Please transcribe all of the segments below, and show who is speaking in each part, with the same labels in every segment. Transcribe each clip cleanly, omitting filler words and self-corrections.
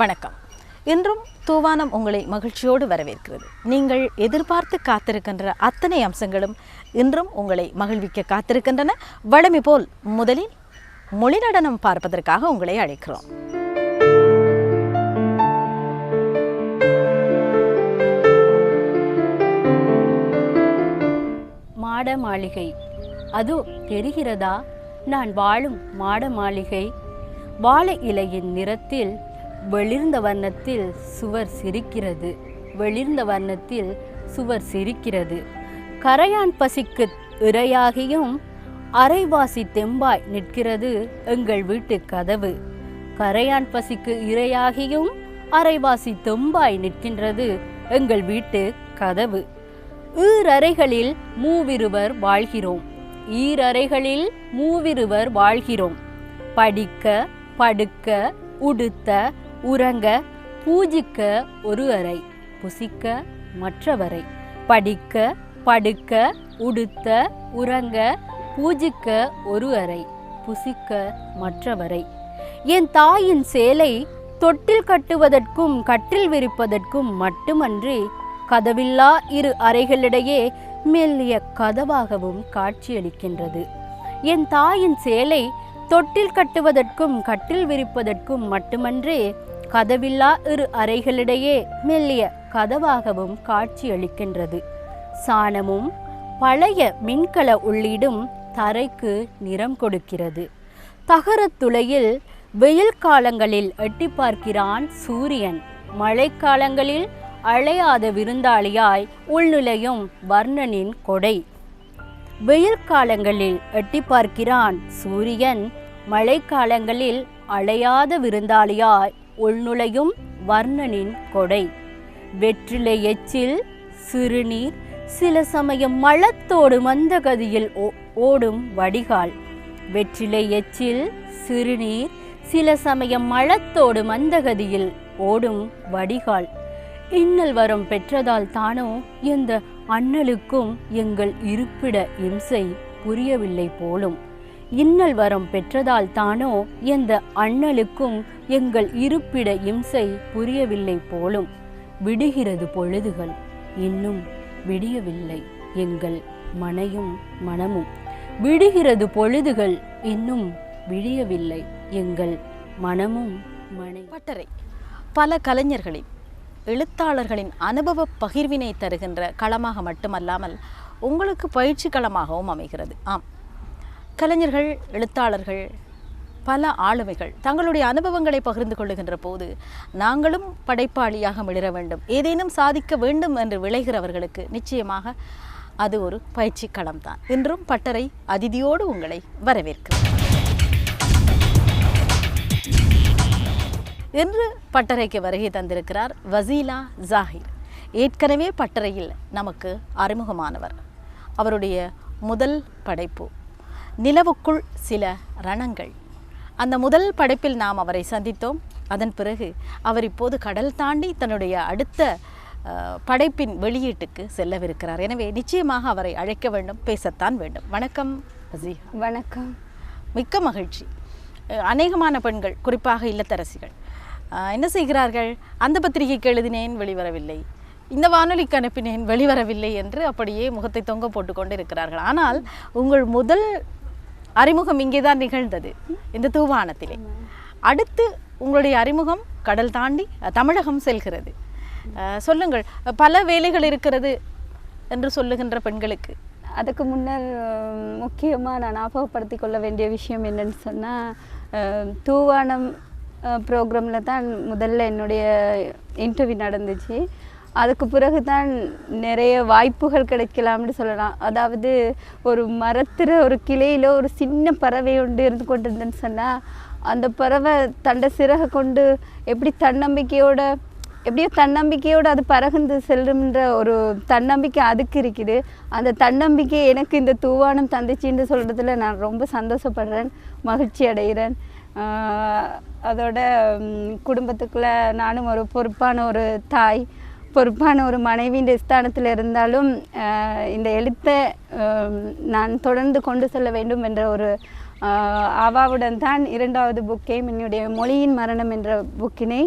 Speaker 1: வணக்கம். இன்றும் தூவானம் உங்களை மகிழ்ச்சியோடு வரவேற்கிறது. நீங்கள் எதிர்பார்த்து காத்திருக்கின்ற அத்தனை அம்சங்களும் இன்றும் உங்களை மகிழ்விக்க காத்திருக்கின்றன. வழமை போல் முதலில் மொழி நடனம் பார்ப்பதற்காக உங்களை அழைக்கிறோம்.
Speaker 2: மாட மாளிகை அது தெரிகிறதா? நான் வாழும் மாட மாளிகை. வாழை இலையின் நிறத்தில் வெளிர்ந்த வண்ணத்தில் சுவர் சிரிக்கிறது. வெளிர்ந்த வண்ணத்தில் சுவர் சிரிக்கிறது. கரையான் பசிக்கு இரையாகியும் அரைவாசி தெம்பாய் நிற்கிறது எங்கள் வீட்டு கதவு. கரையான் பசிக்கு இரையாகியும் அரைவாசி தெம்பாய் நிற்கின்றது எங்கள் வீட்டு கதவு. ஈரறைகளில் மூவிருவர் வாழ்கிறோம். ஈரறைகளில் மூவிருவர் வாழ்கிறோம். படிக்க, படுக்க, உடுத்த, உறங்க, பூஜிக்க ஒரு அறை, புசிக்க மற்றவரை. படிக்க, படுக்க, உடுத்த, உறங்க, பூஜிக்க ஒரு அறை, புசிக்க மற்றவரை. என் தாயின் சேலை தொட்டில் கட்டுவதற்கும் கட்டில் விரிப்பதற்கும் மட்டுமன்றி கதவில்லா இரு அறைகளிடையே மெல்லிய கதவாகவும் காட்சியளிக்கின்றது. என் தாயின் சேலை தொட்டில் கட்டுவதற்கும் கட்டில் விரிப்பதற்கும் மட்டுமன்றி கதவில்லா இரு அறைகளிடையே மெல்லிய கதவாகவும் காட்சியளிக்கின்றது. சாணமும் பழைய மின்கல உள்ளீடும் தரைக்கு நிறம் கொடுக்கிறது. தகரத்துளையில் வெயில் காலங்களில் எட்டி பார்க்கிறான் சூரியன். மழைக்காலங்களில் அழையாத விருந்தாளியாய் உள்நுழையும் வர்ணனின் கொடை. வெயில் காலங்களில் எட்டி பார்க்கிறான் சூரியன். மழைக்காலங்களில் அழையாத விருந்தாளியாய் உள்நுழையும் வர்ணனின் கொடை. வெற்றிலை எச்சில் சிறுநீர் சில சமயம் மலத்தோடு மந்தகதியில் ஓடும் வடிகால். வெற்றிலை எச்சில் சிறுநீர் சில சமயம் மலத்தோடு மந்தகதியில் ஓடும் வடிகால். இன்னல் வரம் பெற்றதால் தானோ எந்த அண்ணலுக்கும் எங்கள் இருப்பிட இம்சை புரியவில்லை போலும். இன்னல் வரம் பெற்றதால் தானோ எந்த அண்ணலுக்கும் எங்கள் இருப்பிட இம்சை புரியவில்லை போலும். விடுகிறது பொழுதுகள் இன்னும் விடியவில்லை எங்கள் மனையும் மனமும். விடுகிறது பொழுதுகள் இன்னும் விடியவில்லை எங்கள் மனமும் மனை.
Speaker 1: பட்டறை பல கலைஞர்களின் எழுத்தாளர்களின் அனுபவ பகிர்வினை தருகின்ற களமாக மட்டுமல்லாமல் உங்களுக்கு பயிற்சி களமாகவும் அமைகிறது. ஆம், கலைஞர்கள், எழுத்தாளர்கள், பல ஆளுமைகள் தங்களுடைய அனுபவங்களை பகிர்ந்து கொள்ளுகின்ற போது நாங்களும் படைப்பாளியாக மிளிர வேண்டும், ஏதேனும் சாதிக்க வேண்டும் என்று விளைகிறவர்களுக்கு நிச்சயமாக அது ஒரு பயிற்சி களம்தான். இன்றும் பட்டறை அதிதியோடு உங்களை வரவேற்கிறேன். இன்று பட்டறைக்கு வருகை தந்திருக்கிறார் வசீலா ஜாஹிர். ஏற்கனவே பட்டறையில் நமக்கு அறிமுகமானவர். அவருடைய முதல் படைப்பு நிலவுக்குள் சில ரணங்கள். அந்த முதல் படைப்பில் நாம் அவரை சந்தித்தோம். அதன் பிறகு அவர் இப்போது கடல் தாண்டி தன்னுடைய அடுத்த படைப்பின் வெளியீட்டுக்கு செல்லவிருக்கிறார். எனவே நிச்சயமாக அவரை அழைக்க வேண்டும், பேசத்தான் வேண்டும். வணக்கம் வசீலா.
Speaker 3: வணக்கம்.
Speaker 1: மிக்க மகிழ்ச்சி. அநேகமான பெண்கள், குறிப்பாக இல்லத்தரசிகள் என்ன செய்கிறார்கள்? அந்த பத்திரிகைக்கு எழுதினேன், வெளிவரவில்லை, இந்த வானொலிக்கு அனுப்பினேன், வெளிவரவில்லை என்று அப்படியே முகத்தை தொங்க போட்டு கொண்டு இருக்கிறார்கள். ஆனால் உங்கள் முதல் அறிமுகம் இங்கே தான் நிகழ்ந்தது, இந்த தூவானத்திலே. அடுத்து உங்களுடைய அறிமுகம் கடல் தாண்டி தமிழகம் செல்கிறது. சொல்லுங்கள், பல வேலைகள் இருக்கிறது என்று சொல்லுகின்ற பெண்களுக்கு.
Speaker 3: அதுக்கு முன்னர் முக்கியமாக நான் ஞாபகப்படுத்தி கொள்ள வேண்டிய விஷயம் என்னன்னு சொன்னால், தூவானம் ப்ரோக்ராமில் தான் முதல்ல என்னுடைய இன்டர்வியூ நடந்துச்சு. அதுக்கு பிறகு தான் நிறைய வாய்ப்புகள் கிடைக்கலாம்னு சொல்லலாம். அதாவது ஒரு மரத்தில் ஒரு கிளையில் ஒரு சின்ன பறவை ஒன்று இருந்து கொண்டு இருந்தேன்னு சொன்னால், அந்த பறவை தண்டை சிறகை கொண்டு எப்படியோ தன்னம்பிக்கையோடு அது பறகுந்து செல்லும்ன்ற ஒரு தன்னம்பிக்கை அதுக்கு இருக்குது. அந்த தன்னம்பிக்கை எனக்கு இந்த தூவானம் தந்துச்சின்னு சொல்கிறதுல நான் ரொம்ப சந்தோஷப்படுறேன், மகிழ்ச்சி அடைகிறேன். அதோட குடும்பத்துக்குள்ளே நானும் ஒரு பொறுப்பான ஒரு தாய், பொறுப்பான ஒரு மனைவியின் ஸ்தானத்தில் இருந்தாலும் இந்த எழுத்தை நான் தொடர்ந்து கொண்டு செல்ல வேண்டும் என்ற ஒரு ஆவாவுடன் தான் இரண்டாவது புக்கையும் என்னுடைய மொழியின் மரணம் என்ற புக்கினை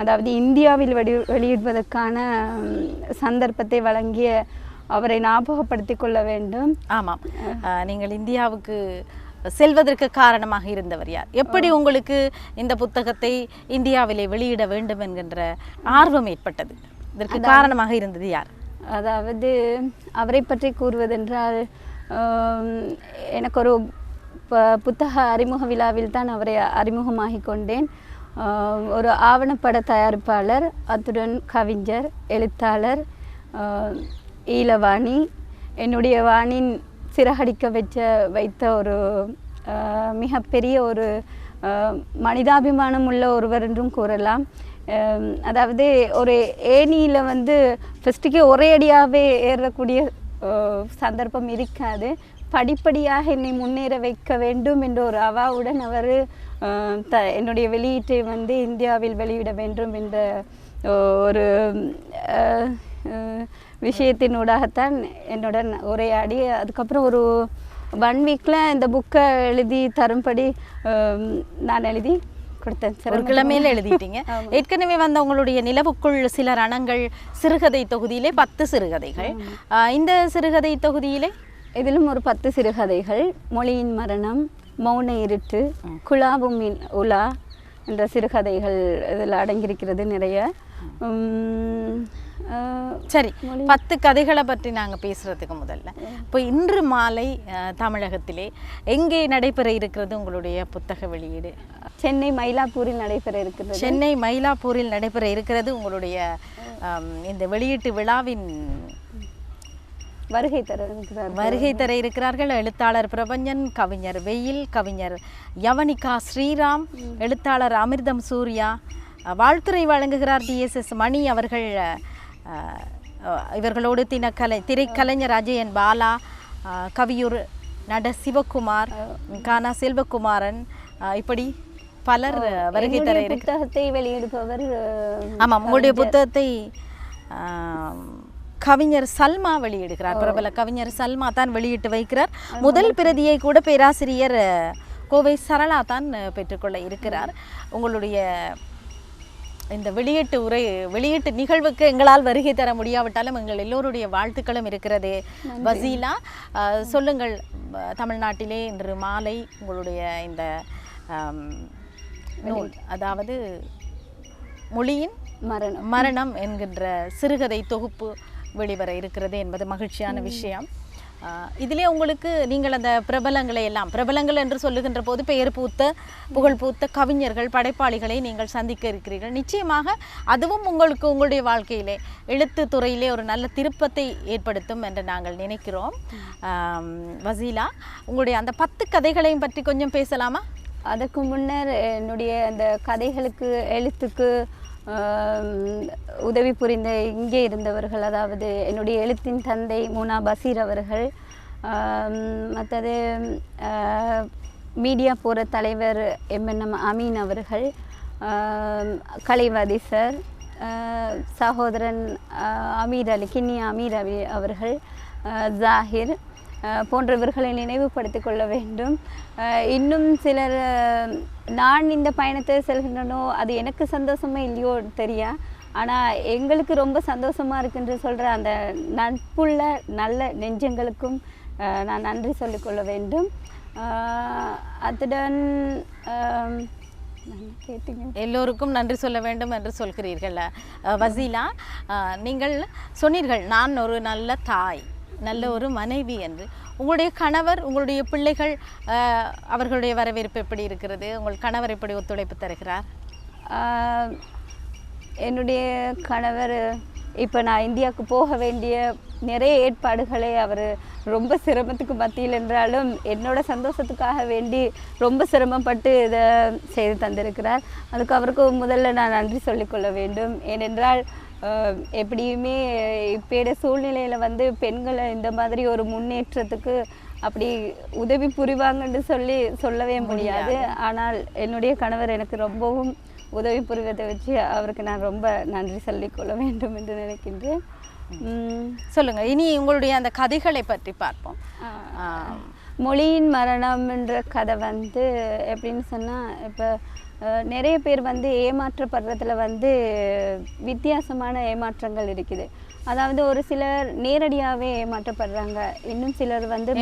Speaker 3: அதாவது இந்தியாவில் வெளியிடுவதற்கான சந்தர்ப்பத்தை வழங்கிய அவரை ஞாபகப்படுத்திக் கொள்ள வேண்டும்.
Speaker 1: ஆமாம், நீங்கள் இந்தியாவுக்கு செல்வதற்கு காரணமாக இருந்தவர் யார்? எப்படி உங்களுக்கு இந்த புத்தகத்தை இந்தியாவிலே வெளியிட வேண்டும் என்கின்ற ஆர்வம் ஏற்பட்டது? இதற்கு காரணமாக இருந்தது யார்?
Speaker 3: அதாவது அவரை பற்றி கூறுவதென்றால், எனக்கு ஒரு புத்தக அறிமுக விழாவில் தான் அவரை அறிமுகமாகி கொண்டேன். ஒரு ஆவணப்பட தயாரிப்பாளர், அத்துடன் கவிஞர், எழுத்தாளர், ஈழவாணி, என்னுடைய வாணின் சிறகடிக்க வைத்த ஒரு மிகப்பெரிய ஒரு மனிதாபிமானம் உள்ள ஒருவர் என்றும் கூறலாம். அதாவது ஒரு ஏணியில் வந்து ஃபஸ்ட்டுக்கே ஒரே அடியாகவே ஏறக்கூடிய சந்தர்ப்பம் இருக்காது. படிப்படியாக என்னை முன்னேற வைக்க வேண்டும் என்ற ஒரு அவாவுடன் அவர் என்னுடைய வெளியீட்டை வந்து இந்தியாவில் வெளியிட வேண்டும் என்ற ஒரு விஷயத்தினூடாகத்தான் என்னுடன் உரையாடி, அதுக்கப்புறம் ஒரு 1 வீக்கில் இந்த புக்கை எழுதி தரும்படி நான் எழுதி கொடுத்தேன்.
Speaker 1: ஒரு கிழமையில் எழுதிட்டீங்க. ஏற்கனவே வந்த உங்களுடைய நிலவுக்குள் சில ரணங்கள் சிறுகதை தொகுதியிலே 10 சிறுகதைகள். இந்த சிறுகதை தொகுதியிலே
Speaker 3: இதிலும் ஒரு 10 சிறுகதைகள். மொழியின் மரணம், மௌன இருட்டு, குலாவும் உலா என்ற சிறுகதைகள் இதில் அடங்கியிருக்கிறது நிறைய.
Speaker 1: சரி, 10 கதைகளை பற்றி நாங்கள் பேசுகிறதுக்கு முதல்ல, இப்போ இன்று மாலை தமிழகத்திலே எங்கே நடைபெற இருக்கிறது உங்களுடைய புத்தக வெளியீடு?
Speaker 3: சென்னை மயிலாப்பூரில் நடைபெற இருக்கிறது.
Speaker 1: சென்னை மயிலாப்பூரில் நடைபெற இருக்கிறது உங்களுடைய இந்த வெளியீட்டு விழாவின் வருகை தர இருக்கிறார்கள் எழுத்தாளர் பிரபஞ்சன், கவிஞர் வெயில், கவிஞர் யவனிகா ஸ்ரீராம், எழுத்தாளர் அமிர்தம் சூர்யா, வாழ்த்துறை வழங்குகிறார் DSS மணி அவர்கள். இவர்களோடு திரைக்கலைஞர் அஜயன் பாலா, கவியூர் நட சிவகுமார், கானா செல்வகுமாரன், இப்படி பலர் வருகை தர
Speaker 3: புத்தகத்தை வெளியிடுபவர்.
Speaker 1: ஆமாம், உங்களுடைய புத்தகத்தை கவிஞர் சல்மா வெளியிடுகிறார். பிரபல கவிஞர் சல்மா தான் வெளியிட்டு வைக்கிறார். முதல் பிரதியை கூட பேராசிரியர் கோவை சரளா தான் பெற்றுக்கொள்ள இருக்கிறார். உங்களுடைய இந்த வெளியீட்டு நிகழ்வுக்கு எங்களால் வருகை தர முடியாவிட்டாலும் எங்கள் எல்லோருடைய வாழ்த்துக்களும் இருக்கிறது. வசீலா, சொல்லுங்கள், தமிழ்நாட்டிலே இன்று மாலை உங்களுடைய இந்த நூல், அதாவது மொழியின் மரணம் என்கின்ற சிறுகதை தொகுப்பு வெளிவர இருக்கிறது என்பது மகிழ்ச்சியான விஷயம். இதிலே உங்களுக்கு நீங்கள் அந்த பிரபலங்களை எல்லாம், பிரபலங்கள் என்று சொல்லுகின்ற போது பெயர் பூத்த புகழ் பூத்த கவிஞர்கள், படைப்பாளிகளை நீங்கள் சந்திக்க இருக்கிறீர்கள். நிச்சயமாக அதுவும் உங்களுக்கு உங்களுடைய வாழ்க்கையிலே எழுத்து துறையிலே ஒரு நல்ல திருப்பத்தை ஏற்படுத்தும் என்று நாங்கள் நினைக்கிறோம். வசீலா, உங்களுடைய அந்த 10 கதைகளையும் பற்றி கொஞ்சம் பேசலாமா?
Speaker 3: அதுக்கு முன்னர் என்னுடைய அந்த கதைகளுக்கு எழுத்துக்கு உதவி புரிந்த இங்கே இருந்தவர்கள், அதாவது என்னுடைய எழுத்தின் தந்தை மூனா பசீர் அவர்கள், மற்றது மீடியா போகிற தலைவர் MNM அமீன் அவர்கள், கலைவாதி சார், சகோதரன் அமீர் அலி, கிண்ணியா அமீர் அலி அவர்கள், ஜாகிர் போன்றவர்களை நினைவுபடுத்திக் கொள்ள வேண்டும். இன்னும் சிலர், நான் இந்த பயணத்தை செல்கின்றனோ அது எனக்கு சந்தோஷமே இல்லையோ தெரியா, ஆனால் எங்களுக்கு ரொம்ப சந்தோஷமாக இருக்குன்னு சொல்கிற அந்த நட்புள்ள நல்ல நெஞ்சங்களுக்கும் நான் நன்றி சொல்லிக்கொள்ள வேண்டும். அத்துடன்
Speaker 1: எல்லோருக்கும் நன்றி சொல்ல வேண்டும் என்று சொல்கிறீர்கள். வசீலா, நீங்கள் சொன்னீர்கள் நான் ஒரு நல்ல தாய், நல்ல ஒரு மனைவி என்று. உங்களுடைய கணவர், உங்களுடைய பிள்ளைகள், அவர்களுடைய வரவேற்பு எப்படி இருக்கிறது? உங்கள் கணவர் எப்படி ஒத்துழைப்பு தருகிறார்?
Speaker 3: என்னுடைய கணவர் இப்போ நான் இந்தியாவுக்கு போக வேண்டிய நிறைய ஏற்பாடுகளை அவர் ரொம்ப சிரமத்துக்கு மத்தியில் என்றாலும் என்னோட சந்தோஷத்துக்காக வேண்டி ரொம்ப சிரமப்பட்டு இதை செய்து தந்திருக்கிறார். அதுக்கு அவருக்கு முதல்ல நான் நன்றி சொல்லிக்கொள்ள வேண்டும். ஏனென்றால் எப்படியுமே இப்போட சூழ்நிலையில் வந்து பெண்களை இந்த மாதிரி ஒரு முன்னேற்றத்துக்கு அப்படி உதவி புரிவாங்கன்னு சொல்லவே முடியாது. ஆனால் என்னுடைய கணவர் எனக்கு ரொம்பவும் உதவி புரிவதை வச்சு அவருக்கு நான் ரொம்ப நன்றி சொல்லிக்கொள்ள வேண்டும் என்று நினைக்கின்றேன்.
Speaker 1: சொல்லுங்க, இனி உங்களுடைய அந்த கதைகளை பற்றி பார்ப்போம்.
Speaker 3: மொழியின் மரணம் என்ற கதை வந்து எப்படின்னு சொன்னால், இப்போ நிறைய பேர் வந்து ஏமாற்றப்படுறதுல வந்து வித்தியாசமான ஏமாற்றங்கள் இருக்குது. அதாவது ஒரு சிலர் நேரடியாகவே ஏமாற்றப்படுறாங்க, இன்னும் சிலர் வந்து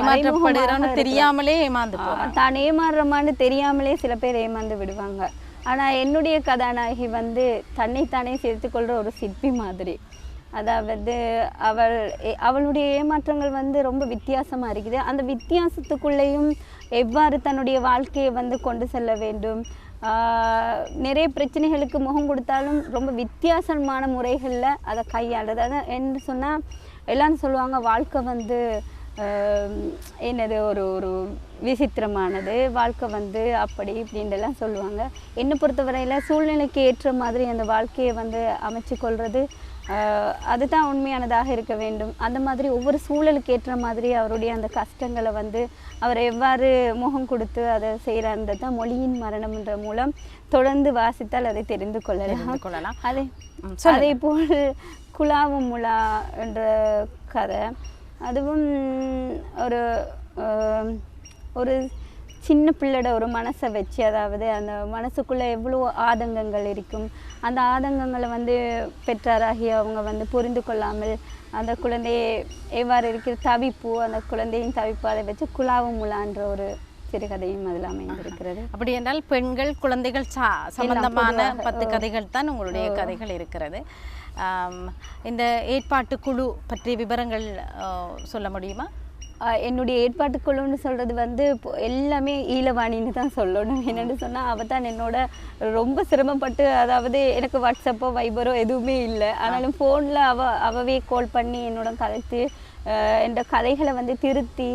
Speaker 1: தெரியாமலே ஏமாந்து
Speaker 3: தான் ஏமாறுறமான்னு தெரியாமலே சில பேர் ஏமாந்து விடுவாங்க. ஆனால் என்னுடைய கதாநாயகி வந்து தன்னைத்தானே சேர்த்து கொள்கிற ஒரு சிற்பி மாதிரி. அதாவது அவளுடைய ஏமாற்றங்கள் வந்து ரொம்ப வித்தியாசமாக இருக்குது. அந்த வித்தியாசத்துக்குள்ளேயும் எவ்வாறு தன்னுடைய வாழ்க்கையை வந்து கொண்டு செல்ல வேண்டும், நிறைய பிரச்சனைகளுக்கு முகம் கொடுத்தாலும் ரொம்ப வித்தியாசமான முறைகளில் அதை கையாளுறது. அதான் என்ன சொன்னால் எல்லாரும் சொல்லுவாங்க வாழ்க்கை வந்து என்னது ஒரு விசித்திரமானது, வாழ்க்கை வந்து அப்படி இப்படின்லாம் சொல்லுவாங்க. என்னை பொறுத்தவரையில் சூழ்நிலைக்கு ஏற்ற மாதிரி அந்த வாழ்க்கையை வந்து அமைச்சு கொள்வது அதுதான் உண்மையானதாக இருக்க வேண்டும். அந்த மாதிரி ஒவ்வொரு சூழலுக்கு ஏற்ற மாதிரி அவருடைய அந்த கஷ்டங்களை வந்து அவர் எவ்வாறு முகம் கொடுத்து அதை செய்கிறார்ன்றது தான் மொழியின் மரணம்ன்ற மூலம் தொடர்ந்து வாசித்தால் அதை தெரிந்து கொள்ளலாம். அதே போல் குலாவும் முலா என்ற கதை, அதுவும் ஒரு சின்ன பிள்ளையோட ஒரு மனசை வச்சு, அதாவது அந்த மனசுக்குள்ளே எவ்வளோ ஆதங்கங்கள் இருக்கும், அந்த ஆதங்கங்களை வந்து பெற்றாராகி அவங்க வந்து புரிந்து கொள்ளாமல் அந்த குழந்தையை எவ்வாறு இருக்கிற தவிப்பு, அந்த குழந்தையின் தவிப்பு, அதை வச்சு குலாவும் முலான்ற ஒரு சிறுகதையும் அதில் அமைந்திருக்கிறது.
Speaker 1: அப்படி என்றால் பெண்கள் குழந்தைகள் சம்பந்தமான 10 கதைகள் தான் உங்களுடைய கதைகள் இருக்கிறது. இந்த ஏற்பாட்டு குழு பற்றிய விவரங்கள் சொல்ல முடியுமா?
Speaker 3: என்னுடைய ஏற்பாட்டுக்குழுன்னு சொல்கிறது வந்து எல்லாமே ஈழவாணின்னு தான் சொல்லணும். என்னென்னு சொன்னால் அவள் தான் என்னோட ரொம்ப சிரமப்பட்டு, அதாவது எனக்கு வாட்ஸ்அப்போ வைபரோ எதுவுமே இல்லை, ஆனாலும் ஃபோனில் அவவே கால் பண்ணி என்னோட கதைத்து என்ற கதைகளை வந்து திருத்தி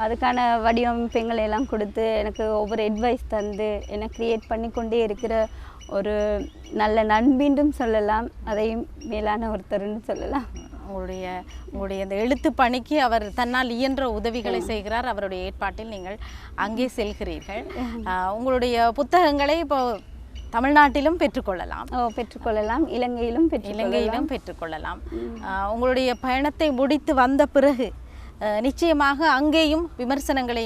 Speaker 3: அதுக்கான வடிவமைப்புகளை எல்லாம் கொடுத்து எனக்கு ஒவ்வொரு அட்வைஸ் தந்து என்னை க்ரியேட் பண்ணி கொண்டே இருக்கிற ஒரு நல்ல நண்பின்றும் சொல்லலாம், அதையும் மேலான ஒருத்தருன்னு சொல்லலாம்.
Speaker 1: உங்களுடைய அந்த எழுத்து பணிக்கு அவர் தன்னால் இயன்ற உதவிகளை செய்கிறார். அவருடைய ஏற்பாட்டில் நீங்கள் அங்கே செல்கிறீர்கள். உங்களுடைய புத்தகங்களை இப்போ தமிழ்நாட்டிலும் பெற்றுக்கொள்ளலாம், இலங்கையிலும் பெற்றுக்கொள்ளலாம். உங்களுடைய பயணத்தை முடித்து வந்த பிறகு நிச்சயமாக அங்கேயும் விமர்சனங்களை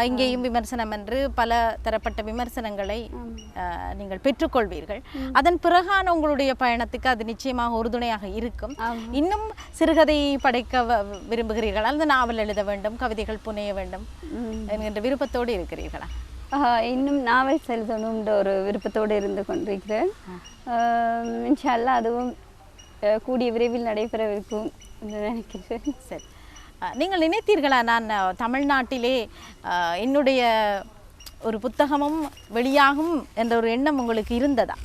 Speaker 1: இங்கேயும் விமர்சனம் என்று பல தரப்பட்ட விமர்சனங்களை நீங்கள் பெற்றுக்கொள்வீர்கள். அதன் பிறகான உங்களுடைய பயணத்துக்கு அது நிச்சயமாக உறுதுணையாக இருக்கும். இன்னும் சிறுகதையை படைக்க விரும்புகிறீர்களா, அந்த நாவல் எழுத வேண்டும், கவிதைகள் புனைய வேண்டும் என்கின்ற விருப்பத்தோடு இருக்கிறீர்களா?
Speaker 3: இன்னும் நாவல் எழுதணும்ன்ற ஒரு விருப்பத்தோடு இருந்து கொண்டிருக்கிறேன். இன்ஷா அல்லாஹ் அதுவும் கூடிய விரைவில் நடைபெறவிருக்கும் என்று நினைக்கிறேன்.
Speaker 1: சரி, நீங்கள் நினைத்தீர்களா நான் தமிழ்நாட்டிலே என்னுடைய ஒரு புத்தகமும் வெளியாகும் என்ற ஒரு எண்ணம் உங்களுக்கு இருந்ததா?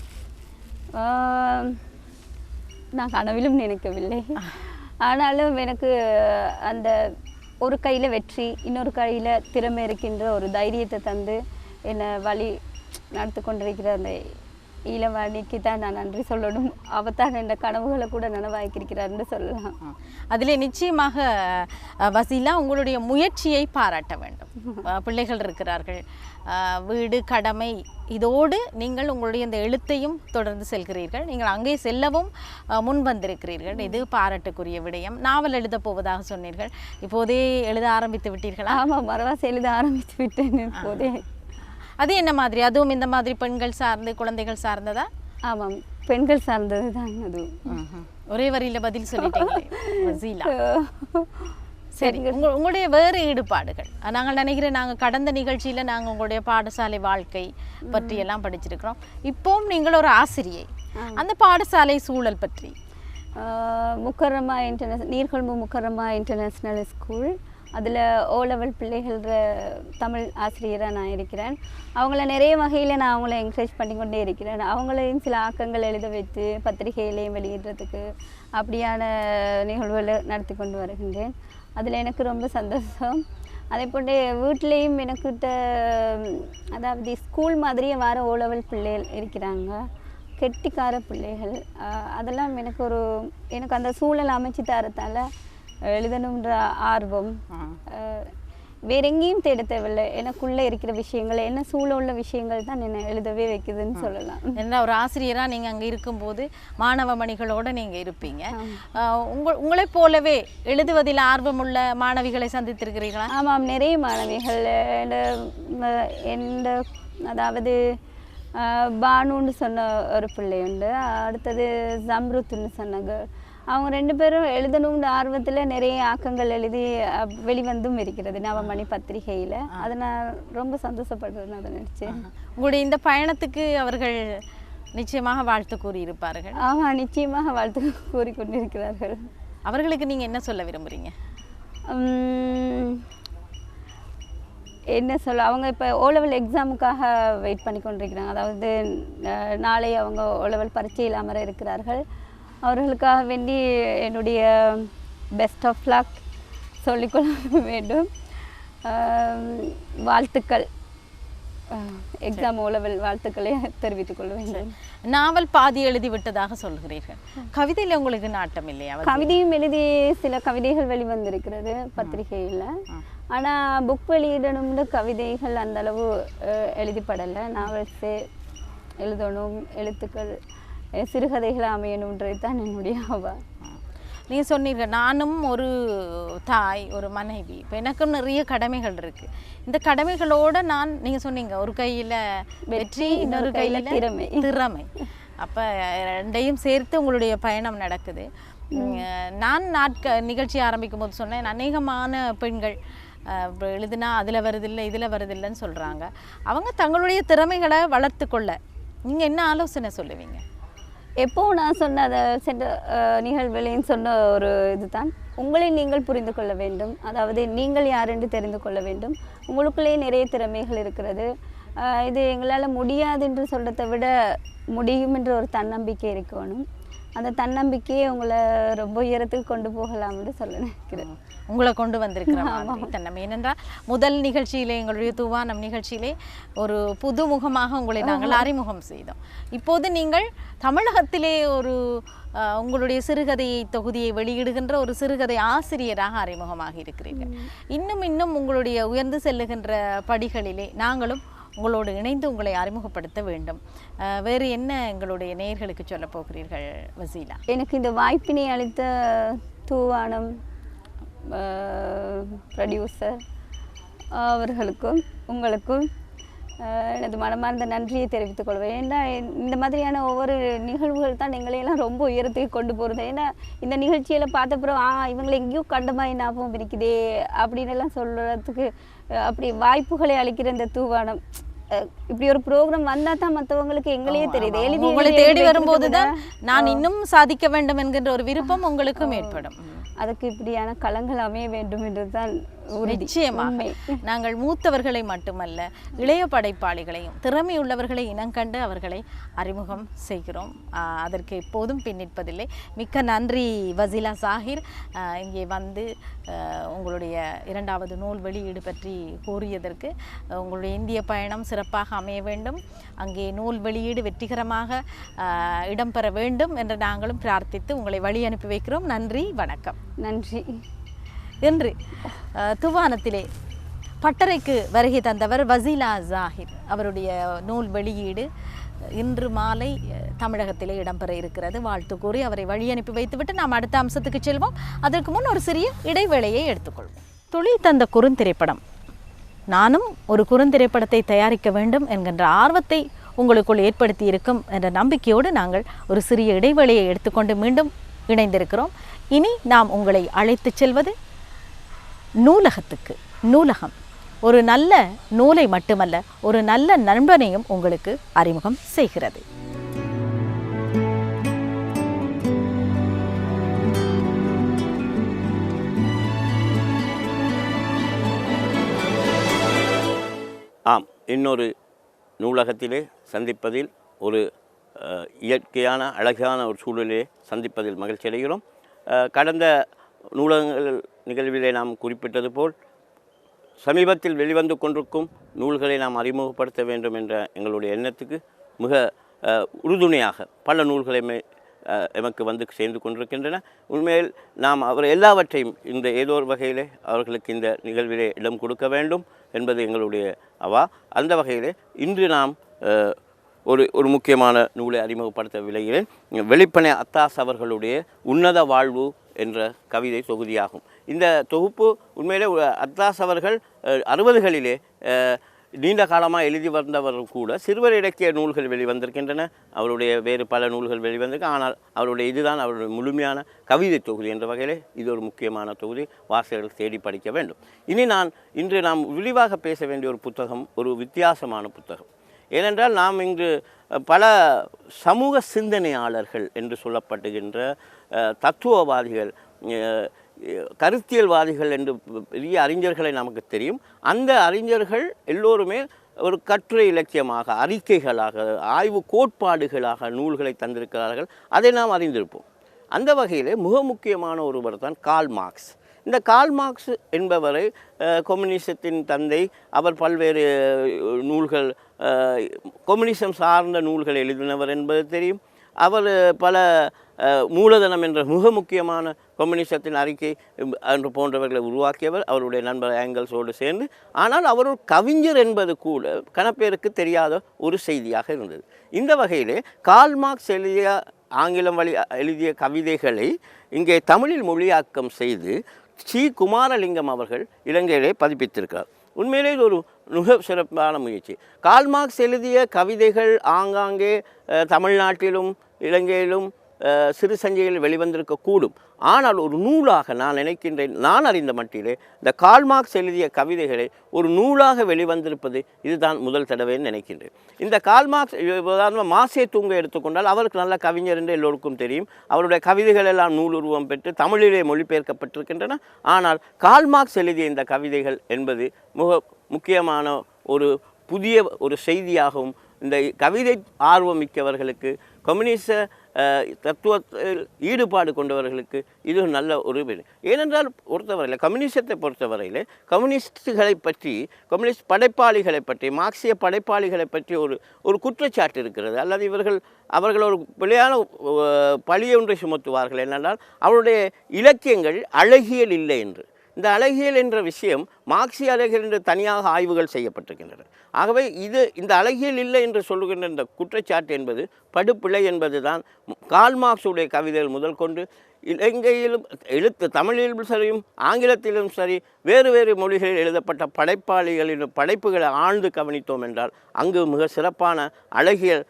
Speaker 3: நான் கனவிலும் நினைக்கவில்லை. ஆனாலும் எனக்கு அந்த ஒரு கையில் வெற்றி, இன்னொரு கையில் திறமை இருக்கின்ற ஒரு தைரியத்தை தந்து என்னை வழி நடத்தி கொண்டிருக்கிற அந்த ஈழவாணிக்கு தான் நான் நன்றி சொல்லணும். அவத்தான் என்ற கனவுகளை கூட நனவாக்கியிருக்கிறார்னு சொல்லலாம்.
Speaker 1: அதிலே நிச்சயமாக வசீலா உங்களுடைய முயற்சியை பாராட்ட வேண்டும். பிள்ளைகள் இருக்கிறார்கள், வீடு, கடமை, இதோடு நீங்கள் உங்களுடைய இந்த எழுத்தையும் தொடர்ந்து செல்கிறீர்கள். நீங்கள் அங்கே செல்லவும் முன் வந்திருக்கிறீர்கள். இது பாராட்டுக்குரிய விடயம். நாவல் எழுத போவதாக சொன்னீர்கள், இப்போதே எழுத ஆரம்பித்து விட்டீர்களா?
Speaker 3: ஆமாம், மரவாசி எழுத ஆரம்பித்து விட்டேன் இப்போதே.
Speaker 1: அது என்ன மாதிரி? அதுவும் இந்த மாதிரி பெண்கள் சார்ந்து குழந்தைகள் சார்ந்ததா?
Speaker 3: ஆமாம், பெண்கள் சார்ந்தது தான். அது
Speaker 1: ஒரே வரியில பதில் சொல்லிட்டீங்களே வசீலா. சரி, உங்களுடைய வேறு ஈடுபாடுகள்? நாங்கள் நினைக்கிறேன் நாங்கள் கடந்த நிகழ்ச்சியில் நாங்கள் உங்களுடைய பாடசாலை வாழ்க்கை பற்றியெல்லாம் படிச்சிருக்கிறோம். இப்போவும் நீங்கள் ஒரு ஆசிரியை, அந்த பாடசாலை சூழல் பற்றி?
Speaker 3: முக்கரமா நீர்கொழும்பு முக்கரமா இன்டர்நேஷ்னல் ஸ்கூல், அதில் ஓ லெவல் பிள்ளைகள் தமிழ் ஆசிரியராக நான் இருக்கிறேன். அவங்கள நிறைய வகையில் நான் அவங்கள என்கரேஜ் பண்ணி கொண்டே இருக்கிறேன். அவங்களையும் சில ஆக்கங்கள் எழுத வைத்து பத்திரிகையிலையும் வெளியிடுறதுக்கு அப்படியான நிகழ்வுகளை நடத்தி கொண்டு வருகின்றேன். அதில் எனக்கு ரொம்ப சந்தோஷம். அதே போல் வீட்லேயும் எனக்கிட்ட, அதாவது ஸ்கூல் மாதிரியே வர ஓ லெவல் பிள்ளைகள் இருக்கிறாங்க, கெட்டிக்கார பிள்ளைகள். அதெல்லாம் எனக்கு அந்த சூழல் அமைச்சு தரத்தால் எழுதணுன்ற ஆர்வம் வேற எங்கேயும் தேட தேவையில்லை. எனக்குள்ளே இருக்கிற விஷயங்கள், என்ன சூழ உள்ள விஷயங்கள் தான் என்னை எழுதவே வைக்குதுன்னு சொல்லலாம்.
Speaker 1: என்ன ஒரு ஆசிரியராக நீங்கள் அங்கே இருக்கும்போது மாணவ மணிகளோடு நீங்கள் இருப்பீங்க. உங்களைப் போலவே எழுதுவதில் ஆர்வமுள்ள மாணவிகளை சந்தித்திருக்கிறீர்களா?
Speaker 3: ஆமாம், நிறைய மாணவிகள். அதாவது பானுன்னு சொன்ன ஒரு பிள்ளை உண்டு, அடுத்தது ஜம்ருத்துன்னு சொன்னாங்க. அவங்க 2 பேரும் எழுதணும்னு ஆர்வத்தில் நிறைய ஆக்கங்கள் எழுதி வெளிவந்தும் இருக்கிறது நவமணி பத்திரிகையில். அதை நான் ரொம்ப சந்தோஷப்படுறேன்னு அதை நினச்சேன்.
Speaker 1: உங்களுடைய இந்த பயணத்துக்கு அவர்கள் நிச்சயமாக வாழ்த்து கூறியிருப்பார்கள்.
Speaker 3: ஆமாம், நிச்சயமாக வாழ்த்து கூறிக்கொண்டிருக்கிறார்கள்.
Speaker 1: அவர்களுக்கு நீங்கள் என்ன சொல்ல விரும்புகிறீங்க?
Speaker 3: என்ன சொல்ல, அவங்க இப்போ ஓலெவல் எக்ஸாமுக்காக வெயிட் பண்ணி கொண்டிருக்கிறாங்க. அதாவது நாளை அவங்க ஓலெவல் பரீட்சையில் அமர இருக்கிறார்கள். அவர்களுக்காக வேண்டி என்னுடைய பெஸ்ட் ஆஃப் லக் சொல்லிக்கொள்ள வேண்டும். வாழ்த்துக்கள், எக்ஸாம் ஓலெவல் வாழ்த்துக்களை தெரிவித்துக் கொள்ள வேண்டும்.
Speaker 1: நாவல் பாதி எழுதி விட்டதாக சொல்கிறீர்கள். கவிதையில் உங்களுக்கு நாட்டம் இல்லையா?
Speaker 3: கவிதையும் எழுதி சில கவிதைகள் வெளிவந்திருக்கிறது பத்திரிகையில். ஆனால் புக் வெளியிடணும்னு கவிதைகள் அந்தளவு எழுதிப்படலை. நாவல்ஸே எழுதணும், எழுத்துக்கள் சிறுகதைகள் அமையணுன்றது தான் என்னுடைய ஆவா.
Speaker 1: நீங்கள் சொன்னீர்கள் நானும் ஒரு தாய், ஒரு மனைவி, இப்போ எனக்கும் நிறைய கடமைகள் இருக்குது. இந்த கடமைகளோடு நான், நீங்கள் சொன்னீங்க ஒரு கையில் வெற்றி, இன்னொரு கையில் திறமை. அப்போ ரெண்டையும் சேர்த்து உங்களுடைய பயணம் நடக்குது. நான் நிகழ்ச்சி ஆரம்பிக்கும் போது சொன்னேன், அநேகமான பெண்கள் எழுதுனா அதில் வருதில்லை இதில் வருதில்லைன்னு சொல்கிறாங்க. அவங்க தங்களுடைய திறமைகளை வளர்த்து கொள்ள நீங்கள் என்ன ஆலோசனை சொல்லுவீங்க?
Speaker 3: எப்போது நான் சொன்ன அதை சென்ற நிகழ்வுலையும் சொன்ன ஒரு இதுதான், உங்களை நீங்கள் புரிந்து கொள்ள வேண்டும். அதாவது நீங்கள் யார் என்று தெரிந்து கொள்ள வேண்டும். உங்களுக்குள்ளே நிறைய திறமைகள் இருக்கிறது. இது எங்களால் முடியாது என்று சொல்கிறத விட முடியும் என்ற ஒரு தன்னம்பிக்கை இருக்கணும். அந்த தன்னம்பிக்கையை உங்களை ரொம்ப உயரத்துக்கு கொண்டு போகலாம்னு சொல்ல நினைக்கிறேன்.
Speaker 1: உங்களை கொண்டு வந்திருக்கிற மாதிரி தன்னம்பி. ஏனென்றால் முதல் நிகழ்ச்சியிலே, எங்களுடைய தூவானம் நிகழ்ச்சியிலே ஒரு புது முகமாக உங்களை நாங்கள் அறிமுகம் செய்தோம். இப்போது நீங்கள் தமிழகத்திலே ஒரு உங்களுடைய சிறுகதையை தொகுதியை வெளியிடுகின்ற ஒரு சிறுகதை ஆசிரியராக அறிமுகமாக இருக்கிறீர்கள். இன்னும் உங்களுடைய உயர்ந்து செல்லுகின்ற படிகளிலே நாங்களும் உங்களோடு இணைந்து உங்களை அறிமுகப்படுத்த வேண்டும். வேறு என்ன எங்களுடைய நேயர்களுக்கு சொல்ல போகிறீர்கள் வசீலா?
Speaker 3: எனக்கு இந்த வாய்ப்பினை அளித்த தூவானம் ப்ரொடியூசர் அவர்களுக்கும் உங்களுக்கும் எனது மனமார்ந்த நன்றியை தெரிவித்துக் கொள்வேன். ஏன்னா இந்த மாதிரியான ஒவ்வொரு நிகழ்வுகள் தான் எங்களையெல்லாம் ரொம்ப உயரத்துக்கு கொண்டு போகிறது. ஏன்னா இந்த நிகழ்ச்சியில் பார்த்தப்புறம் இவங்களை எங்கேயோ கண்டமாய் ஞாபகம் இருக்குதே அப்படின்னு எல்லாம் சொல்கிறதுக்கு அப்படி வாய்ப்புகளை அளிக்கிற இந்த தூவானம், இப்படி ஒரு ப்ரோக்ராம் வந்தால் தான் மற்றவங்களுக்கு எங்களையே தெரியுது.
Speaker 1: உங்களை தேடி வரும்போது தான் நான் இன்னும் சாதிக்க வேண்டும் என்கின்ற ஒரு விருப்பம் உங்களுக்கும் ஏற்படும்.
Speaker 3: அதுக்கு இப்படியான களங்கள் அமைய வேண்டும் என்றுதான்
Speaker 1: நிச்சயமாக. நாங்கள் மூத்தவர்களை மட்டுமல்ல, இளைய படைப்பாளிகளையும் திறமையுள்ளவர்களை இனங்கண்டு அவர்களை அறிமுகம் செய்கிறோம். அதற்கு எப்போதும் பின்னிற்பதில்லை. மிக்க நன்றி வசீலா சாஹிர், இங்கே வந்து உங்களுடைய 2வது நூல் வெளியீடு பற்றி கூறியதற்கு. உங்களுடைய இந்திய பயணம் சிறப்பாக அமைய வேண்டும், அங்கே நூல் வெளியீடு வெற்றிகரமாக இடம்பெற வேண்டும் என்று நாங்களும் பிரார்த்தித்து உங்களை வழி அனுப்பி வைக்கிறோம். நன்றி, வணக்கம்.
Speaker 3: நன்றி.
Speaker 1: என்று துவானத்திலே பட்டறைக்கு வருகை தந்தவர் வசீலா சாஹிர். அவருடைய நூல் வெளியீடு இன்று மாலை தமிழகத்திலே இடம்பெற இருக்கிறது. வாழ்த்து கூறி அவரை வழி அனுப்பி வைத்துவிட்டு நாம் அடுத்த அம்சத்துக்கு செல்வோம். அதற்கு முன் ஒரு சிறிய இடைவேளையை எடுத்துக்கொள்வோம். துளி தந்த குறுந்திரைப்படம். நானும் ஒரு குறுந்திரைப்படத்தை தயாரிக்க வேண்டும் என்கின்ற ஆர்வத்தை உங்களுக்குள் ஏற்படுத்தி இருக்கும் என்ற நம்பிக்கையோடு நாங்கள் ஒரு சிறிய இடைவேளையை எடுத்துக்கொண்டு மீண்டும் இணைந்திருக்கிறோம். இனி நாம் உங்களை அழைத்து செல்வது நூலகத்துக்கு. நூலகம் ஒரு நல்ல நூலை மட்டுமல்ல, ஒரு நல்ல நண்பனையும் உங்களுக்கு அறிமுகம் செய்கிறது.
Speaker 4: ஆம், இன்னொரு நூலகத்திலே சந்திப்பதில் ஒரு இயற்கையான அழகான ஒரு சூழலிலே சந்திப்பதில் மகிழ்ச்சி அடைகிறோம். கடந்த நூலகங்கள் நிகழ்விலே நாம் குறிப்பிட்டது போல் சமீபத்தில் வெளிவந்து கொண்டிருக்கும் நூல்களை நாம் அறிமுகப்படுத்த வேண்டும் என்ற எங்களுடைய எண்ணத்துக்கு மிக உறுதுணையாக பல நூல்களை எமக்கு வந்து சேர்ந்து கொண்டிருக்கின்றன. உண்மையில் நாம் அவர் எல்லாவற்றையும் இந்த ஏதோ ஒரு வகையிலே அவர்களுக்கு இந்த நிகழ்விலே இடம் கொடுக்க வேண்டும் என்பது எங்களுடைய அவா. அந்த வகையிலே இன்று நாம் ஒரு முக்கியமான நூலை அறிமுகப்படுத்த விளைகிறேன். வெளிப்பனை அத்தாஸ் அவர்களுடைய உன்னத வாழ்வு என்ற கவிதை தொகுதியாகும். இந்த தொகுப்பு உண்மையிலே அத்தாஸ் அவர்கள் 60களிலே நீண்ட காலமாக எழுதி வந்தவர் கூட சிறுவர் இலக்கிய நூல்கள் வெளிவந்திருக்கின்றன. அவருடைய வேறு பல நூல்கள் வெளிவந்திருக்கு. ஆனால் அவருடைய இதுதான் அவருடைய முழுமையான கவிதை தொகுதி என்ற வகையில் இது ஒரு முக்கியமான தொகுதி. வாசகர்கள் தேடி படிக்க வேண்டும். இன்று நாம் விரிவாக பேச வேண்டிய ஒரு புத்தகம் ஒரு வித்தியாசமான புத்தகம். ஏனென்றால் நாம் இங்கு பல சமூக சிந்தனையாளர்கள் என்று சொல்லப்படுகின்ற தத்துவவாதிகள், கருத்தியல்வாதிகள் என்று பெரிய அறிஞர்களை நமக்கு தெரியும். அந்த அறிஞர்கள் எல்லோருமே ஒரு கட்டுரை இலக்கியமாக, அறிக்கைகளாக, ஆய்வு கோட்பாடுகளாக நூல்களை தந்திருக்கிறார்கள். அதை நாம் அறிந்திருப்போம். அந்த வகையில் மிக முக்கியமான ஒருவர் தான் கார்ல் மார்க்ஸ். இந்த கார்ல் மார்க்ஸ் என்பவரை கம்யூனிசத்தின் தந்தை. அவர் பல்வேறு நூல்கள், கம்யூனிசம் சார்ந்த நூல்கள் எழுதினவர் என்பது தெரியும். அவர் பல மூலதனம் என்ற மிக முக்கியமான கம்யூனிசத்தின் அறிக்கை என்று போன்றவர்களை உருவாக்கியவர் அவருடைய நண்பர் ஏங்கல்ஸோடு சேர்ந்து. ஆனால் அவர் ஒரு கவிஞர் என்பது கூட கணப்பேருக்கு தெரியாத ஒரு செய்தியாக இருந்தது. இந்த வகையிலே கார்ல் மார்க்ஸ் ஆங்கிலம் வழி எழுதிய கவிதைகளை இங்கே தமிழில் மொழியாக்கம் செய்து சி. குமாரலிங்கம் அவர்கள் இலங்கையிலே பதிப்பித்திருக்கிறார். உண்மையிலே இது ஒரு மிக சிறப்பான முயற்சி. கார்ல் மார்க்ஸ் எழுதிய கவிதைகள் ஆங்காங்கே தமிழ்நாட்டிலும் இலங்கையிலும் சிறு சஞ்சிகையில் வெளிவந்திருக்கக்கூடும். ஆனால் ஒரு நூலாக நான் நினைக்கின்றேன், நான் அறிந்த மட்டிலே இந்த கார்ல் மார்க்ஸ் எழுதிய கவிதைகளை ஒரு நூலாக வெளிவந்திருப்பது இதுதான் முதல் தடவைன்னு நினைக்கின்றேன். இந்த கார்ல் மார்க்ஸ் உதாரணமாக மாசே தூங்க எடுத்துக்கொண்டால் அவருக்கு நல்ல கவிஞர் என்று எல்லோருக்கும் தெரியும். அவருடைய கவிதைகள் எல்லாம் நூலுருவம் பெற்று தமிழிலே மொழிபெயர்க்கப்பட்டிருக்கின்றன. ஆனால் கார்ல் மார்க்ஸ் எழுதிய இந்த கவிதைகள் என்பது மிக முக்கியமான ஒரு புதிய ஒரு செய்தியாகவும் இந்த கவிதை ஆர்வம் மிக்கவர்களுக்கு, கம்யூனிச தத்துவத்தில் ஈடுபாடு கொண்டவர்களுக்கு இது நல்ல ஒரு ஏனென்றால் பொறுத்தவரையில் கம்யூனிசத்தை பொறுத்தவரையில் கம்யூனிஸ்டுகளை பற்றி, கம்யூனிஸ்ட் படைப்பாளிகளை பற்றி, மார்க்சிய படைப்பாளிகளை பற்றி ஒரு குற்றச்சாட்டு இருக்கிறது. அல்லது அவர்கள் ஒரு பிழையான பழியை ஒன்றை சுமத்துவார்கள். என்னென்றால் அவருடைய இலக்கியங்கள் அழகியல் இல்லை என்று. இந்த அழகியல் என்ற விஷயம் மார்க்சிய அழகியல் என்று தனியாக ஆய்வுகள் செய்யப்பட்டிருக்கின்றன. ஆகவே இந்த அழகியல் இல்லை என்று சொல்லுகின்ற இந்த குற்றச்சாட்டு என்பது படுபிழை என்பது தான். கார்ல் மார்க்ஸுடைய கவிதைகள் முதல் கொண்டு இலங்கையிலும் தமிழிலும் சரியும் ஆங்கிலத்திலும் சரி வேறு வேறு மொழிகளில் எழுதப்பட்ட படைப்பாளிகளின் படைப்புகளை ஆழ்ந்து கவனித்தோம் என்றால் அங்கு மிக சிறப்பான அழகியல்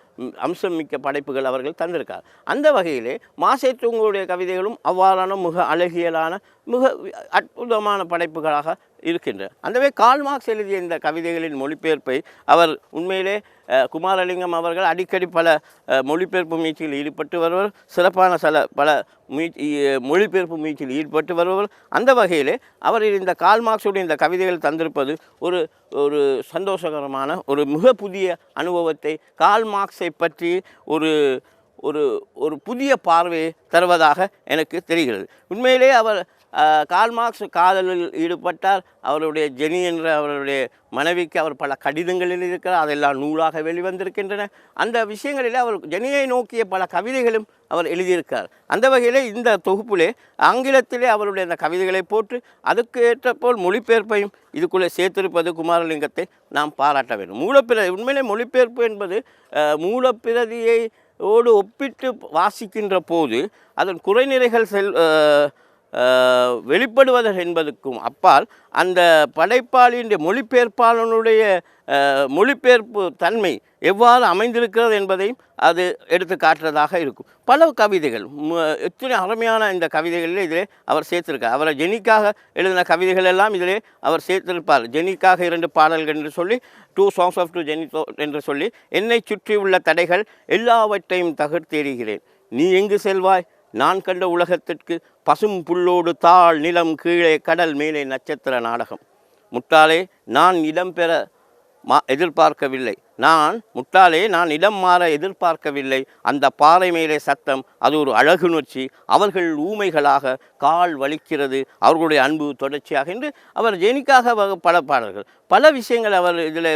Speaker 4: அம்சம் மிக்க படைப்புகள் அவர்கள் தந்திருக்கார். அந்த வகையிலே மாசே தூங்குடைய கவிதைகளும் அவ்வாறான மிக அழகியலான மிக அற்புதமான படைப்புகளாக இருக்கின்றன. அந்தவே கார்ல் மார்க்ஸ் எழுதிய இந்த கவிதைகளின் மொழிபெயர்ப்பை அவர் உண்மையிலே குமாரலிங்கம் அவர்கள் அடிக்கடி பல மொழிபெயர்ப்பு முயற்சியில் ஈடுபட்டு வருவர். சிறப்பான பல மொழிபெயர்ப்பு முயற்சியில் ஈடுபட்டு வருபவர். அந்த வகையிலே அவர் இந்த கார்ல் மார்க்ஸுடைய இந்த கவிதைகள் தந்திருப்பது ஒரு சந்தோஷகரமான ஒரு மிக புதிய அனுபவத்தை, கார்ல் மார்க்ஸை பற்றி ஒரு புதிய பார்வையை தருவதாக எனக்கு தெரிகிறது. உண்மையிலே அவர் கார்ல் மார்க்ஸ் காதலில் ஈடுபட்டார். அவருடைய ஜெனி என்ற அவருடைய மனைவிக்கு அவர் பல கடிதங்கள் எழுதியிருக்கிறார். அதெல்லாம் நூலாக வெளிவந்திருக்கின்றன. அந்த விஷயங்களில் அவர் ஜெனியை நோக்கிய பல கவிதைகளும் அவர் எழுதியிருக்கார். அந்த வகையிலே இந்த தொகுப்பிலே ஆங்கிலத்திலே அவருடைய அந்த கவிதைகளை போட்டு அதுக்கு ஏற்றப்போல் மொழிபெயர்ப்பையும் இதுக்குள்ளே சேர்த்திருப்பது குமாரலிங்கத்தை நாம் பாராட்ட வேண்டும். உண்மையிலே மொழிபெயர்ப்பு என்பது மூலப்பிரதியோடு ஒப்பிட்டு வாசிக்கின்ற போது அதன் குறைநிறைகள் வெளிப்படுவதற்கு என்பதற்கும் அப்பால் அந்த படைப்பாளியின் மொழிபெயர்ப்பாளனுடைய மொழிபெயர்ப்பு தன்மை எவ்வாறு அமைந்திருக்கிறது என்பதையும் அது எடுத்து காட்டுறதாக இருக்கும். பல கவிதைகள் எத்தனை அருமையான இந்த கவிதைகளில் இதிலே அவர் சேர்த்திருக்கார். அவரை ஜெனிக்காக எழுதின கவிதைகள் எல்லாம் இதிலே அவர் சேர்த்திருப்பார். ஜெனிக்காக 2 பாடல்கள் என்று சொல்லி 2 songs of ஜெனி என்று சொல்லி, என்னை சுற்றியுள்ள தடைகள் எல்லாவற்றையும் தகர்த்தெறிகிறேன், நீ எங்கு செல்வாய், நான் கண்ட உலகத்திற்கு பசும் புல்லோடு தாழ் நிலம் கீழே கடல் மேலே நட்சத்திர நாடகம், முட்டாளே நான் இடம் பெற எதிர்பார்க்கவில்லை, நான் இடம் மாற எதிர்பார்க்கவில்லை, அந்த பாறை மேலே சத்தம், அது ஒரு அழகுணர்ச்சி, அவர்கள் ஊமைகளாக கால் வலிக்கிறது, அவர்களுடைய அன்பு தொடர்ச்சியாக என்று அவர் ஜெனிக்காக பல பாடல்கள் பல விஷயங்கள் அவர் இதில்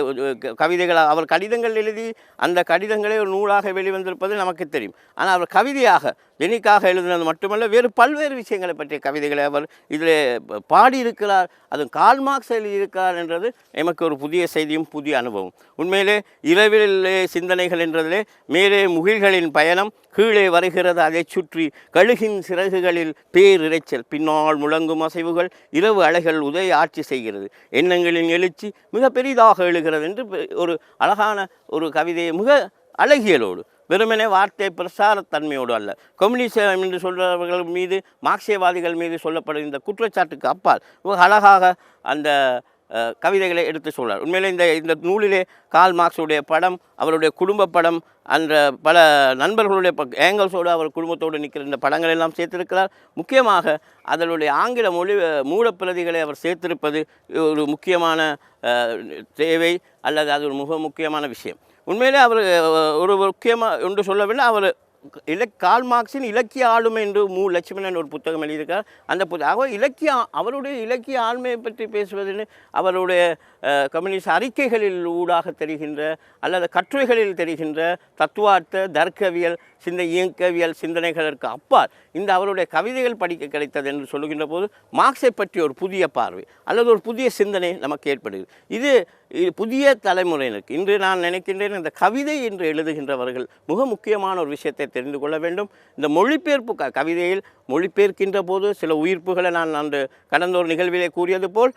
Speaker 4: கவிதைகளாக அவர் கடிதங்கள் எழுதி அந்த கடிதங்களை ஒரு நூலாக வெளிவந்திருப்பது நமக்கு தெரியும். ஆனால் அவர் கவிதையாக ஜெனிக்காக எழுதினது மட்டுமல்ல, வேறு பல்வேறு விஷயங்களை பற்றிய கவிதைகளை அவர் இதில் பாடியிருக்கிறார். அது கார்ல் மார்க்ஸ் எழுதியிருக்கிறார் என்றது எமக்கு ஒரு புதிய செய்தியும் புதிய அனுபவம். உண்மையிலே இரவிலே சிந்தனைகள் என்றதிலே மேலே முகில்களின் பயணம் கீழே வருகிறது அதைச் சுற்றி கழுகின் சிறகுகளில் பேரிரைச்சல் பின்னால் முழங்கும் அசைவுகள் இரவு அலைகள் உதய ஆட்சி செய்கிறது எண்ணங்களின் எழுச்சி மிக பெரிதாக எழுகிறது என்று ஒரு அழகான ஒரு கவிதையை மிக அழகியலோடு வெறுமனே வார்த்தை பிரசாரத்தன்மையோடு அல்ல கம்யூனிசம் என்று சொல்கிறவர்கள் மீது மார்க்சியவாதிகள் மீது சொல்லப்படும் இந்த குற்றச்சாட்டுக்கு அப்பால் மிக அழகாக அந்த கவிதைகளை எடுத்து சொல்கிறார். உண்மையிலே இந்த நூலிலே கார்ல் மார்க்ஸுடைய படம், அவருடைய குடும்ப படம், அந்த பல நண்பர்களுடைய ஏங்கல்ஸோடு அவர் குடும்பத்தோடு நிற்கிற இந்த படங்கள் எல்லாம் சேர்த்திருக்கிறார். முக்கியமாக அதனுடைய ஆங்கில மொழி மூலப்பிரதிகளை அவர் சேர்த்திருப்பது ஒரு முக்கியமான தேவை அல்லது அது ஒரு மிக முக்கியமான விஷயம். உண்மையிலே அவர் ஒரு முக்கியமாக ஒன்று சொல்லவில்லை. அவர் கார்ல் மார்க்ஸின் இலக்கிய ஆளுமை என்று லட்சுமணன் ஒரு புத்தகம் எழுதியிருக்கார். அந்த அவருடைய இலக்கிய ஆளுமையை பற்றி பேசுவதுன்னு அவருடைய கம்யூனிஸ்ட் அறிக்கைகளில் ஊடாக தெரிகின்ற அல்லது கட்டுரைகளில் தெரிகின்ற தத்துவார்த்த தர்க்கவியல் இயக்கவியல் சிந்தனைகளுக்கு அப்பால் இந்த அவருடைய கவிதைகள் படிக்க கிடைத்தது என்று சொல்லுகின்ற போது மார்க்ஸை பற்றி ஒரு புதிய பார்வை அல்லது ஒரு புதிய சிந்தனை நமக்கு ஏற்படுகிறது. இது புதிய தலைமுறையினருக்கு இன்று நான் நினைக்கின்றேன் இந்த கவிதை என்று எழுதுகின்றவர்கள் மிக முக்கியமான ஒரு விஷயத்தை தெரிந்து கொள்ள வேண்டும். இந்த மொழிபெயர்ப்பு கவிதையில் மொழிபெயர்க்கின்ற போது சில உயிர்ப்புகளை நான் கடந்த ஒரு நிகழ்விலே கூறியது போல்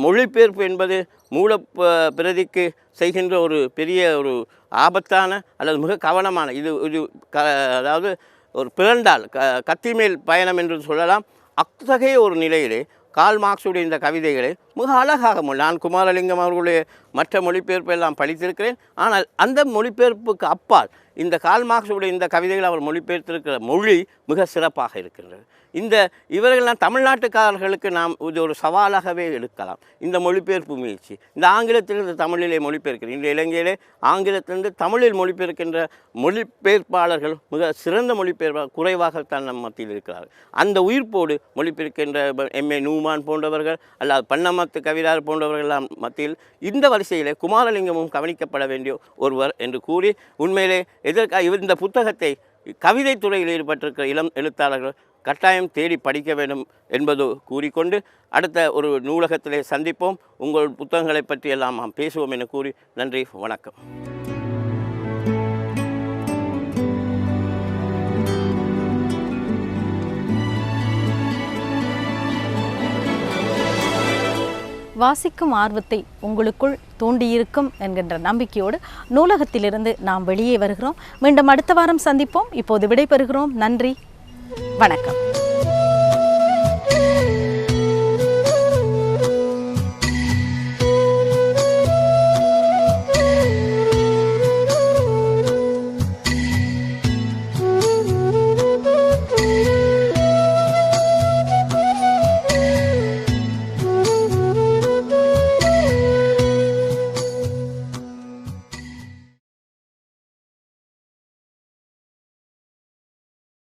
Speaker 4: மொழிபெயர்ப்பு என்பது பிரதிக்கு செய்கின்ற ஒரு பெரிய ஒரு ஆபத்தான அல்லது மிக கவனமான அதாவது ஒரு பிறண்டால் கத்திமேல் பயணம் என்று சொல்லலாம். அத்தகைய ஒரு நிலையிலே கார்ல் மார்க்ஸுடைய இந்த கவிதைகளை மிக அழகாக நான் குமாரலிங்கம் அவர்களுடைய மற்ற மொழிபெயர்ப்பை எல்லாம் படித்திருக்கிறேன். ஆனால் அந்த மொழிபெயர்ப்புக்கு அப்பால் இந்த கார்ல் மார்க்ஸுடைய இந்த கவிதைகள் அவர் மொழிபெயர்த்திருக்கிற மொழி மிக சிறப்பாக இருக்கின்றது. இவர்கள்லாம் தமிழ்நாட்டுக்காரர்களுக்கு நாம் இது ஒரு சவாலாகவே எடுக்கலாம். இந்த மொழிபெயர்ப்பு முயற்சி இந்த ஆங்கிலத்திலிருந்து தமிழிலே மொழிபெயர்க்கிறது. இந்த இலங்கையிலே ஆங்கிலத்திலிருந்து தமிழில் மொழிபெயர்க்கின்ற மொழிபெயர்ப்பாளர்கள் மிக சிறந்த மொழிபெயர்ப்பாளர் குறைவாகத்தான் நம் மத்தியில் இருக்கிறார்கள். அந்த உயிர்ப்போடு மொழிபெயர்க்கின்ற M.A. நூமான் போன்றவர்கள் அல்லது பன்னமத்து கவிரார் போன்றவர்கள் மத்தியில் இந்த வரிசையிலே குமாரலிங்கமும் கவனிக்கப்பட வேண்டிய ஒருவர் என்று கூறி உண்மையிலே எதற்காக இந்த புத்தகத்தை கவிதை துறையில் ஈடுபட்டிருக்கிற இளம் எழுத்தாளர்கள் கட்டாயம் தேடி படிக்க வேண்டும் என்பது கூறிக்கொண்டு அடுத்த ஒரு நூலகத்திலே சந்திப்போம். உங்கள் புத்தகங்களை பற்றி எல்லாம் நாம் பேசுவோம் என கூறி நன்றி, வணக்கம்.
Speaker 1: வாசிக்கும் ஆர்வத்தை உங்களுக்குள் தூண்டியிருக்கும் என்கின்ற நம்பிக்கையோடு நூலகத்திலிருந்து நாம் வெளியே வருகிறோம். மீண்டும் அடுத்த வாரம் சந்திப்போம். இப்போது விடைபெறுகிறோம். நன்றி, வணக்கம்.